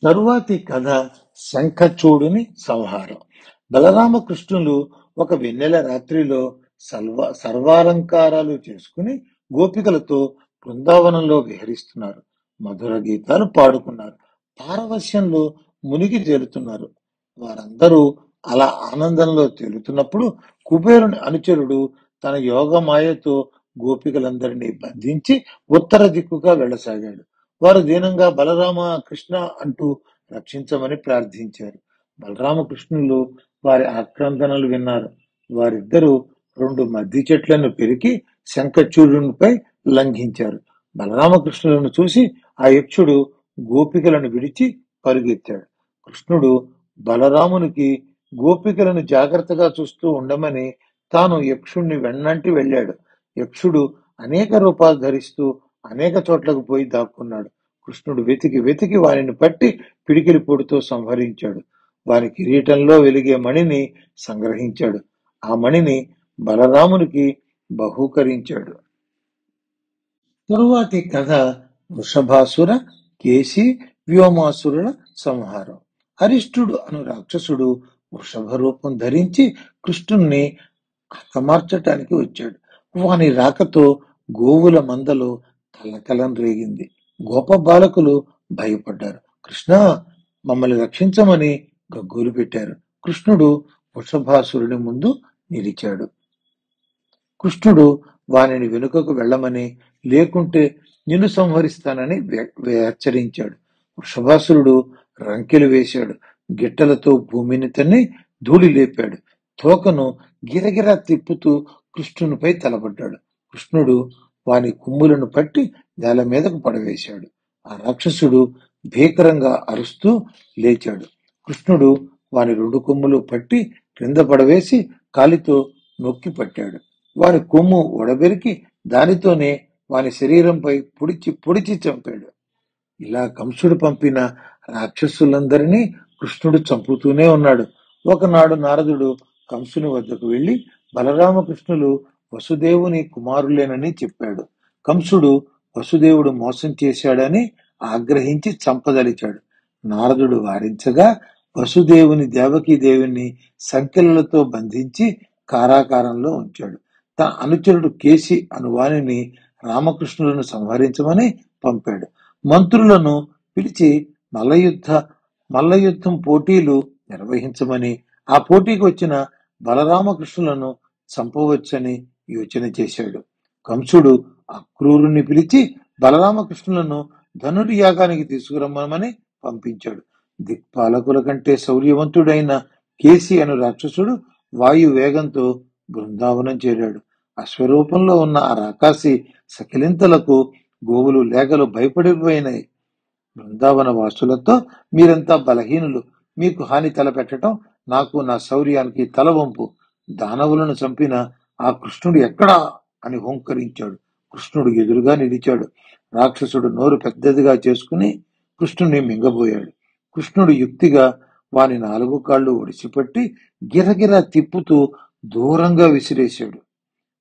తరువాతి కథ శంఖచూడుని సంహారం. బలరామకృష్ణులు ఒక వెన్నెల రాత్రిలో సర్వాలంకారాలు చేసుకుని గోపికలతో బృందావనంలో విహరిస్తున్నారు. మధుర గీతాలు పాడుకున్నారు. పారవశ్యంలో మునిగి తేలుతున్నారు. వారందరూ అలా ఆనందంలో తేలుతున్నప్పుడు కుబేరుని అనుచరుడు తన యోగమాయతో గోపికలందరినీ బంధించి ఉత్తర దిక్కుగా వెళ్ళసాగాడు. వారు దీనంగా బలరామ కృష్ణ అంటూ రక్షించమని ప్రార్థించారు. బలరామకృష్ణులు వారి ఆక్రందనలు విన్నారు. వారిద్దరూ 2 మద్ది చెట్లను పెరికి శంఖచూడునిపై లంఘించారు. బలరామకృష్ణులను చూసి ఆ యక్షుడు గోపికలను విడిచి పరుగెత్తాడు. కృష్ణుడు బలరామునికి గోపికలను జాగ్రత్తగా చూస్తూ ఉండమని తాను యక్షుణ్ణి వెన్నంటి వెళ్ళాడు. యక్షుడు అనేక రూపాలు ధరిస్తూ అనేక చోట్లకు పోయి దాక్కున్నాడు. కృష్ణుడు వెతికి వెతికి వారిని పట్టి పిడికిలి పొడితో సంహరించాడు. వారి కిరీటంలో వెలిగే మణిని సంగ్రహించాడు. ఆ మణిని బలరామునికి బహూకరించాడు. తరువాతి కథ వృషభాసుర, కేసి, వ్యోమాసురుల సంహారం. అరిష్టుడు అను రాక్షసుడు వృషభ రూపం ధరించి కృష్ణుణ్ణి హతమార్చటానికి వచ్చాడు. వాని రాకతో గోవుల మందలో కలకలం రేగింది. గోప బాలకులు భయపడ్డారు. కృష్ణ, మమ్మల్ని రక్షించమని గగ్గోలు పెట్టారు. కృష్ణుడు వృషభాసురుని ముందు నిలిచాడు. కృష్ణుడు వానిని వెనుకకు వెళ్ళమని, లేకుంటే నిన్ను సంహరిస్తానని హెచ్చరించాడు. వృషభాసురుడు రంకెలు వేశాడు. గిట్టలతో భూమిని తన్ని ధూళి లేపాడు. తోకను గిరగిరా తిప్పుతూ కృష్ణునిపై తలబడ్డాడు. కృష్ణుడు వాని కొమ్ములను పట్టి నేల మీదకు పడవేశాడు. ఆ రాక్షసుడు భీకరంగా అరుస్తూ లేచాడు. కృష్ణుడు వాని 2 కొమ్ములు పట్టి క్రింద పడవేసి కాలితో నొక్కి పట్టాడు. వాని కొమ్ము ఒడబెరికి దానితోనే వాని శరీరంపై పొడిచి పొడిచి చంపాడు. ఇలా కంసుడు పంపిన రాక్షసులందరినీ కృష్ణుడు చంపుతూనే ఉన్నాడు. ఒకనాడు నారదుడు కంసుని వద్దకు వెళ్లి బలరామకృష్ణులు వసుదేవుని కుమారులేనని చెప్పాడు. కంసుడు వసుదేవుడు మోసం చేశాడని ఆగ్రహించి చంపదలిచాడు. నారదుడు వారించగా వసుదేవుని దేవకీదేవిని సంకెళ్లతో బంధించి కారాగారంలో ఉంచాడు. తన అనుచరుడు కేసి అను వానిని రామకృష్ణులను సంహరించమని పంపాడు. మంత్రులను పిలిచి మల్లయుద్ధం పోటీలు నిర్వహించమని, ఆ పోటీకి వచ్చిన బలరామకృష్ణులను చంపవచ్చని యోచన చేశాడు. కంసుడు అక్రూరుని పిలిచి బలరామకృష్ణులను ధనుర్యాగానికి తీసుకురమ్మని పంపించాడు. దిక్పాలకుల కంటే శౌర్యవంతుడైన కేసి అను రాక్షసుడు వాయు వేగంతో బృందావనం చేరాడు. అశ్వరూపంలో ఉన్న ఆ రాకాసి సకిలింతలకు గోవులు లేగలు భయపడిపోయినాయి. బృందావన వాసులతో, మీరంతా బలహీనులు, మీకు హాని తలపెట్టడం నాకు నా శౌర్యానికి తలవంపు. దానవులను చంపిన ఆ కృష్ణుడు ఎక్కడా అని హోంకరించాడు. కృష్ణుడు ఎదురుగా నిలిచాడు. రాక్షసుడు నోరు పెద్దదిగా చేసుకుని కృష్ణుని మింగబోయాడు. కృష్ణుడు యుక్తిగా వాని 4 కాళ్ళు ఒడిసిపట్టి గిరగిరా తిప్పుతూ దూరంగా విసిరేశాడు.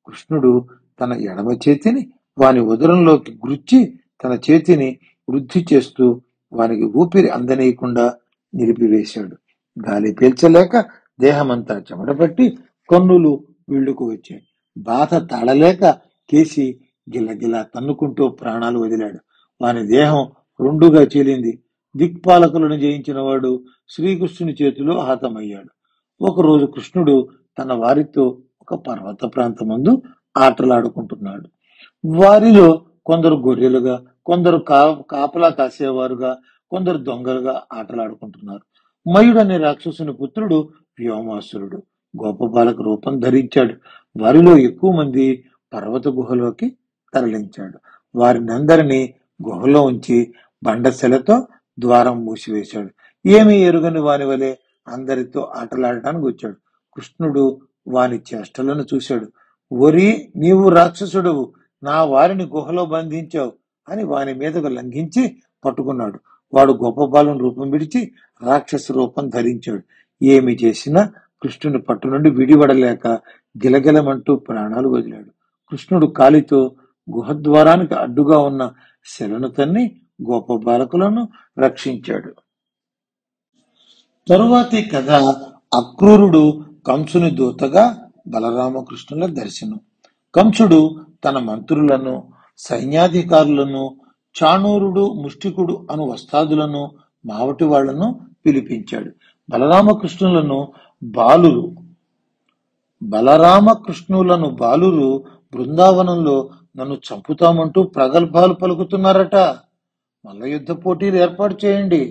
కృష్ణుడు తన ఎడమ చేతిని వాని ఉదరంలోకి గుచ్చి తన చేతిని వృద్ధి చేస్తూ వానికి ఊపిరి అందనీయకుండా నిలిపివేశాడు. గాలి పీల్చలేక దేహమంతా చెమటపట్టి కన్నులు వీళ్లకు వచ్చాయి. బాధ తాళలేక కేసి గిల్లగిలా తన్నుకుంటూ ప్రాణాలు వదిలాడు. వాని దేహం 2గా చీలింది. దిక్పాలకులను జయించిన వాడు శ్రీకృష్ణుని చేతిలో హతమయ్యాడు. ఒకరోజు కృష్ణుడు తన వారితో ఒక పర్వత ప్రాంతమందు ఆటలాడుకుంటున్నాడు. వారిలో కొందరు గొర్రెలుగా, కొందరు కాపలా కాసేవారుగా, కొందరు దొంగలుగా ఆటలాడుకుంటున్నారు. మయుడనే రాక్షసుని పుత్రుడు వ్యోమాసురుడు గోపబాలక రూపం ధరించాడు. వారిలో ఎక్కువ మంది పర్వత గుహలోకి తరలించాడు. వారినందరినీ గుహలో ఉంచి బండశెలతో ద్వారం మూసివేశాడు. ఏమీ ఎరుగని వాని వలె అందరితో ఆటలాడటానికి వచ్చాడు. కృష్ణుడు వాని చేష్టలను చూశాడు. ఒరి, నీవు రాక్షసుడువు, నా వారిని గుహలో బంధించావు అని వాని మీదకు లంఘించి పట్టుకున్నాడు. వాడు గోపబాలం రూపం విడిచి రాక్షస రూపం ధరించాడు. ఏమి చేసినా కృష్ణుని పట్టు నుండి విడివడలేక గిలగిలమంటూ ప్రాణాలు వదిలాడు. కృష్ణుడు కాలితో గుహద్వారానికి అడ్డుగా ఉన్న శిలను తన్ని గోపబాలకులను రక్షించాడు. తరువాతి కథ అక్రూరుడు కంసుని దూతగా బలరామకృష్ణుల దర్శనం. కంసుడు తన మంత్రులను, సైన్యాధికారులను, చాణూరుడు, ముష్టికుడు అను వస్తాదులను, మావటి వాళ్లను పిలిపించాడు. బలరామకృష్ణులను బాలురు బృందావనంలో నన్ను చంపుతామంటూ ప్రగల్భాలు పలుకుతున్నారట. మల్ల యుద్ధ పోటీలు ఏర్పాటు చేయండి.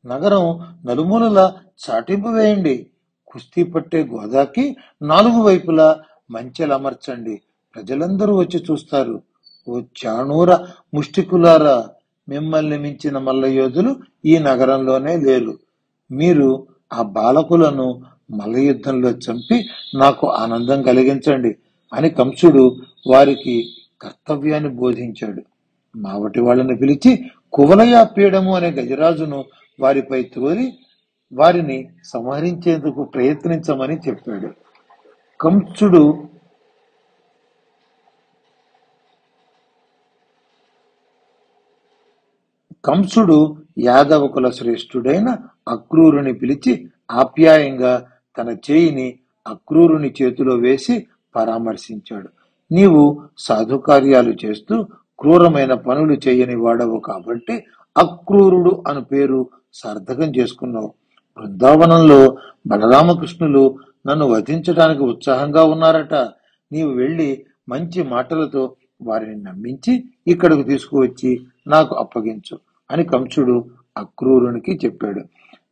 నగరం నలుమూలలా చాటింపు వేయండి. కుస్తీ పట్టే గోదాకి 4 వైపులా మంచెలమర్చండి. ప్రజలందరూ వచ్చి చూస్తారు. ఓ చాణూర ముష్టికులారా, మిమ్మల్ని మించిన మల్ల యోధులు ఈ నగరంలోనే లేరు. మీరు ఆ బాలకులను మల్ల యుద్ధంలో చంపి నాకు ఆనందం కలిగించండి అని కంసుడు వారికి కర్తవ్యాన్ని బోధించాడు. మావటి వాళ్ళని పిలిచి కువలయాపీడము అనే గజరాజును వారిపై త్రోలి వారిని సంహరించేందుకు ప్రయత్నించమని చెప్పాడు. కంసుడు యాదవ కుల శ్రేష్ఠుడైన అక్రూరుని పిలిచి ఆప్యాయంగా తన చేయిని అక్రూరుని చేతిలో వేసి పరామర్శించాడు. నీవు సాధుకార్యాలు చేస్తూ క్రూరమైన పనులు చేయని వాడవు కాబట్టి అక్రూరుడు అను పేరు సార్థకం చేసుకున్నావు. బృందావనంలో బలరామకృష్ణులు నన్ను వధించడానికి ఉత్సాహంగా ఉన్నారట. నీవు వెళ్లి మంచి మాటలతో వారిని నమ్మించి ఇక్కడకు తీసుకువచ్చి నాకు అప్పగించు అని కంసుడు అక్రూరునికి చెప్పాడు.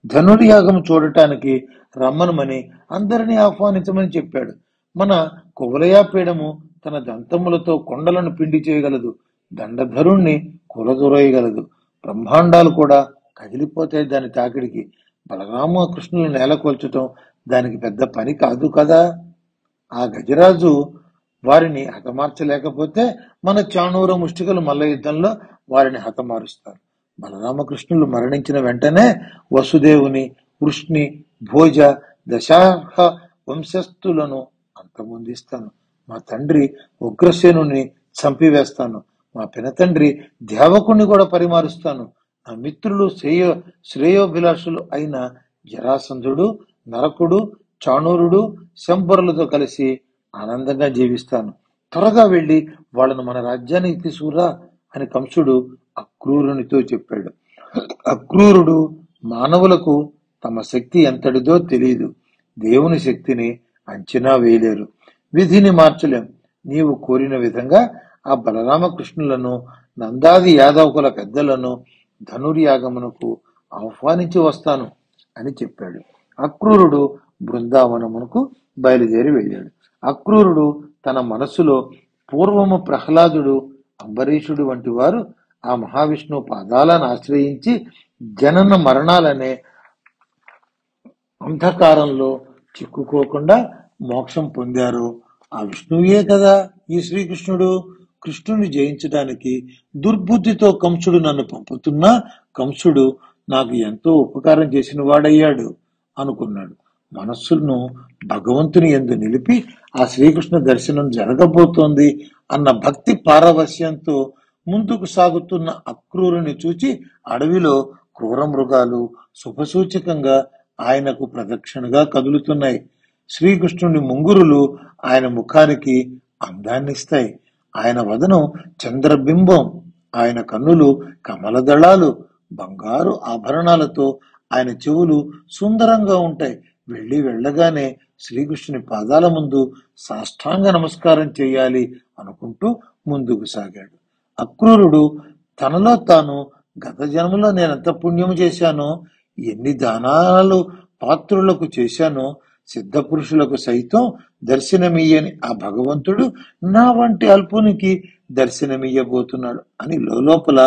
ధనుర్యాగం చూడటానికి రమ్మనమని అందరినీ ఆహ్వానించమని చెప్పాడు. మన కువలయాపీడము తన దంతములతో కొండలను పిండి చేయగలదు. దండధరుణ్ణి కూలదొరయగలదు. బ్రహ్మాండాలు కూడా కదిలిపోతాయి దాని తాకిడికి. బలరామకృష్ణులు నేలకొల్చటం దానికి పెద్ద పని కాదు కదా. ఆ గజరాజు వారిని హతమార్చలేకపోతే మన చాణూర ముష్టికలు మల్ల యుద్ధంలో వారిని హతమారుస్తారు. బలరామకృష్ణులు మరణించిన వెంటనే వసుదేవుని, వృష్ణి, భోజ, దశార్హ వంశస్థులను అంతమొందిస్తాను. మా తండ్రి ఉగ్రసేనుని చంపివేస్తాను. మా పినతండ్రి దేవకుణ్ణి కూడా పరిమారుస్తాను. నా మిత్రులు శ్రేయోభిలాషులు అయిన జరాసంధుడు, నరకుడు, చాణూరుడు, శంబరులతో కలిసి ఆనందంగా జీవిస్తాను. త్వరగా వెళ్లి వాళ్ళను మన రాజ్యానికి తీసుకురా అని కంసుడు అక్రూరునితో చెప్పాడు. అక్రూరుడు మానవులకు తమ శక్తి ఎంతటిదో తెలియదు. దేవుని శక్తిని అంచనా వేయలేరు. విధిని మార్చలేం. నీవు కోరిన విధంగా ఆ బలరామకృష్ణులను, నందాది యాదవకుల పెద్దలను ధనుర్యాగమునకు ఆహ్వానించి వస్తాను అని చెప్పాడు. అక్రూరుడు బృందావనమునకు బయలుదేరి వెళ్ళాడు. అక్రూరుడు తన మనస్సులో పూర్వము ప్రహ్లాదుడు, అంబరీషుడు వంటి వారు ఆ మహావిష్ణువు పాదాలను ఆశ్రయించి జనన మరణాలనే అంధకారంలో చిక్కుకోకుండా మోక్షం పొందారు. ఆ విష్ణువే కదా ఈ శ్రీకృష్ణుడు. కృష్ణుని జయించడానికి దుర్బుద్ధితో కంసుడు నన్ను పంపుతున్నా కంసుడు నాకు ఎంతో ఉపకారం చేసిన వాడయ్యాడు అనుకున్నాడు. మనస్సును భగవంతుని యందు నిలిపి ఆ శ్రీకృష్ణ దర్శనం జరగబోతోంది అన్న భక్తి పారవశ్యంతో ముందుకు సాగుతున్న అక్రూరుని చూచి అడవిలో క్రూర మృగాలు శుభసూచకంగా ఆయనకు ప్రదక్షిణగా కదులుతున్నాయి. శ్రీకృష్ణుని ముంగురులు ఆయన ముఖానికి అందాన్నిస్తాయి. ఆయన వదనం చంద్రబింబం, ఆయన కన్నులు కమలదళాలు, బంగారు ఆభరణాలతో ఆయన చెవులు సుందరంగా ఉంటాయి. వెళ్ళగానే శ్రీకృష్ణుని పాదాల ముందు సాష్టాంగ నమస్కారం చేయాలి అనుకుంటూ ముందుకు సాగాడు. అక్రూరుడు తనలో తాను గత జన్మలో నేనెంత పుణ్యము చేశానో, ఎన్ని దానాలు పాత్రులకు చేశానో, సిద్ధ పురుషులకు సైతం దర్శనమియ్యని ఆ భగవంతుడు నా వంటి అల్పునికి దర్శనమియ్యబోతున్నాడు అని లోపల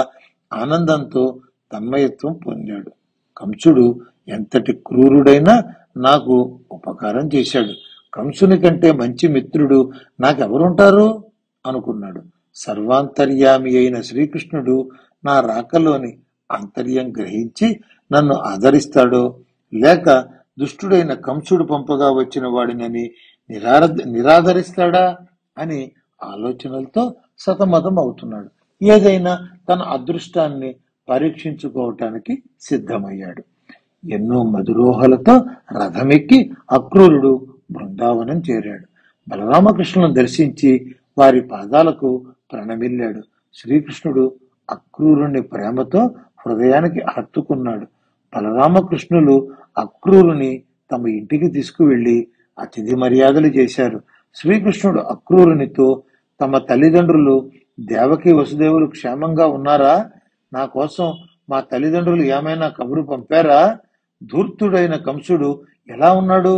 ఆనందంతో తన్మయత్వం పొందాడు. కంసుడు ఎంతటి క్రూరుడైనా నాకు ఉపకారం చేశాడు. కంసుని కంటే మంచి మిత్రుడు నాకెవరుంటారు అనుకున్నాడు. సర్వాంతర్యామి అయిన శ్రీకృష్ణుడు నా రాకలోని ఆంతర్యం గ్రహించి నన్ను ఆదరిస్తాడో, లేక దుష్టుడైన కంసుడు పంపగా వచ్చిన వాడినని నిరాదరిస్తాడా అని ఆలోచనలతో సతమతం అవుతున్నాడు. ఏదైనా తన అదృష్టాన్ని పరీక్షించుకోవటానికి సిద్ధమయ్యాడు. ఎన్నో మధురోహలతో రథమెక్కి అక్రూరుడు బృందావనం చేరాడు. బలరామకృష్ణులను దర్శించి వారి పాదాలకు ప్రణమిల్లాడు. శ్రీకృష్ణుడు అక్రూరుని ప్రేమతో హృదయానికి హత్తుకున్నాడు. బలరామకృష్ణులు అక్రూరుని తమ ఇంటికి తీసుకువెళ్లి అతిథి మర్యాదలు చేశారు. శ్రీకృష్ణుడు అక్రూరునితో, తమ తల్లిదండ్రులు దేవకి వసుదేవులు క్షేమంగా ఉన్నారా? నా కోసం మా తల్లిదండ్రులు ఏమైనా కబురు పంపారా? ధూర్తుడైన కంసుడు ఎలా ఉన్నాడు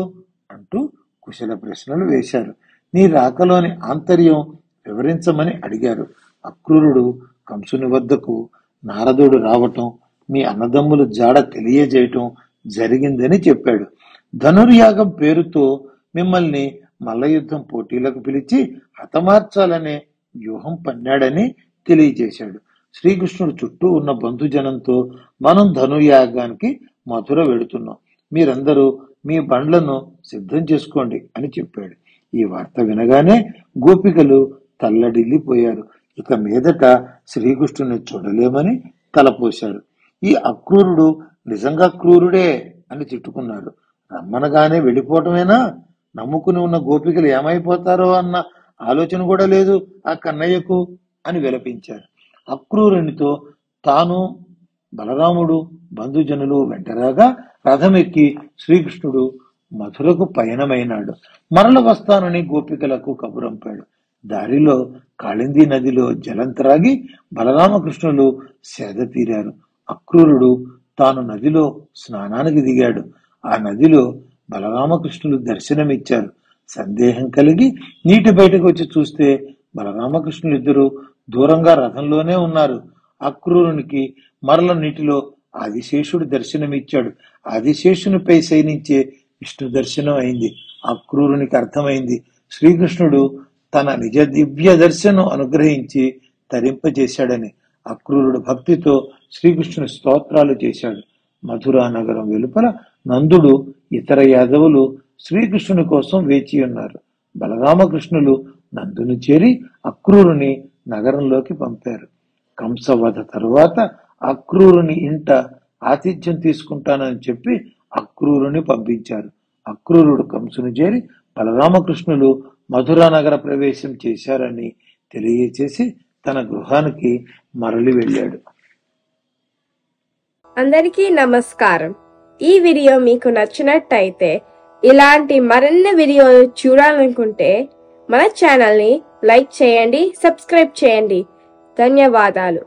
అంటూ కుశల ప్రశ్నలు వేశారు. నీ రాకలోని ఆంతర్యం వివరించమని అడిగారు. అక్రూరుడు కంసుని వద్దకు నారదుడు రావటం, మీ అన్నదమ్ముల జాడ తెలియజేయటం జరిగిందని చెప్పాడు. ధనుర్యాగం పేరుతో మిమ్మల్ని మల్లయుద్ధం పోటీలకు పిలిచి హతమార్చాలనే వ్యూహం పన్నాడని తెలియజేశాడు. శ్రీకృష్ణుడు చుట్టూ ఉన్న బంధుజనంతో మనం ధనుర్యాగానికి మధుర వెడుతున్నాం, మీరందరూ మీ బండ్లను సిద్ధం చేసుకోండి అని చెప్పాడు. ఈ వార్త వినగానే గోపికలు తల్లడిల్లిపోయారు. ఇక మీదట శ్రీకృష్ణుని చూడలేమని తలపోశారు. ఈ అక్రూరుడు నిజంగా క్రూరుడే అని తిట్టుకున్నారు. రమ్మనగానే వెళ్ళిపోవటమేనా? నమ్ముకుని ఉన్న గోపికలు ఏమైపోతారో అన్న ఆలోచన కూడా లేదు ఆ కన్నయ్యకు అని విలపించారు. అక్రూరునితో తాను, బలరాముడు, బంధుజనులు వెంటరాగా రథమెక్కి శ్రీకృష్ణుడు మధురకు పయనమైనాడు. మరల వస్తానని గోపికలకు కబురంపాడు. దారిలో కాళింది నదిలో జలం త్రాగి బలరామకృష్ణులు సేద తీరారు. అక్రూరుడు తాను నదిలో స్నానానికి దిగాడు. ఆ నదిలో బలరామకృష్ణులు దర్శనమిచ్చారు. సందేహం కలిగి నీటి బయటకు వచ్చి చూస్తే బలరామకృష్ణులు ఇద్దరు దూరంగా రథంలోనే ఉన్నారు. అక్రూరునికి మరల నీటిలో ఆదిశేషుడు దర్శనమిచ్చాడు. ఆదిశేషునిపై శయనించే విష్ణు దర్శనం అయింది. అక్రూరునికి అర్థమైంది శ్రీకృష్ణుడు తన నిజ దివ్య దర్శనం అనుగ్రహించి తరింపజేశాడని. అక్రూరుడు భక్తితో శ్రీకృష్ణుని స్తోత్రాలు చేశాడు. మధురా నగరం వెలుపల నందుడు, ఇతర యాదవులు శ్రీకృష్ణుని కోసం వేచి ఉన్నారు. బలరామకృష్ణులు నందుని చేరి అక్రూరుని నగరంలోకి పంపారు. కంసవధ తరువాత అక్రూరుని ఇంట ఆతిథ్యం తీసుకుంటానని చెప్పి అక్రూరుని పంపించారు. అక్రూరుడు కంసుని చేరి బలరామకృష్ణులు మధురా నగర ప్రవేశం చేశారని తెలియచేసి తన గృహానికి మరలి వెళ్ళాడు. అందరికీ నమస్కారం. ఈ వీడియో మీకు నచ్చినట్టయితే, ఇలాంటి మరిన్ని వీడియోలు చూడాలనుకుంటే మన ఛానల్ని లైక్ చేయండి, సబ్స్క్రైబ్ చేయండి. ధన్యవాదాలు.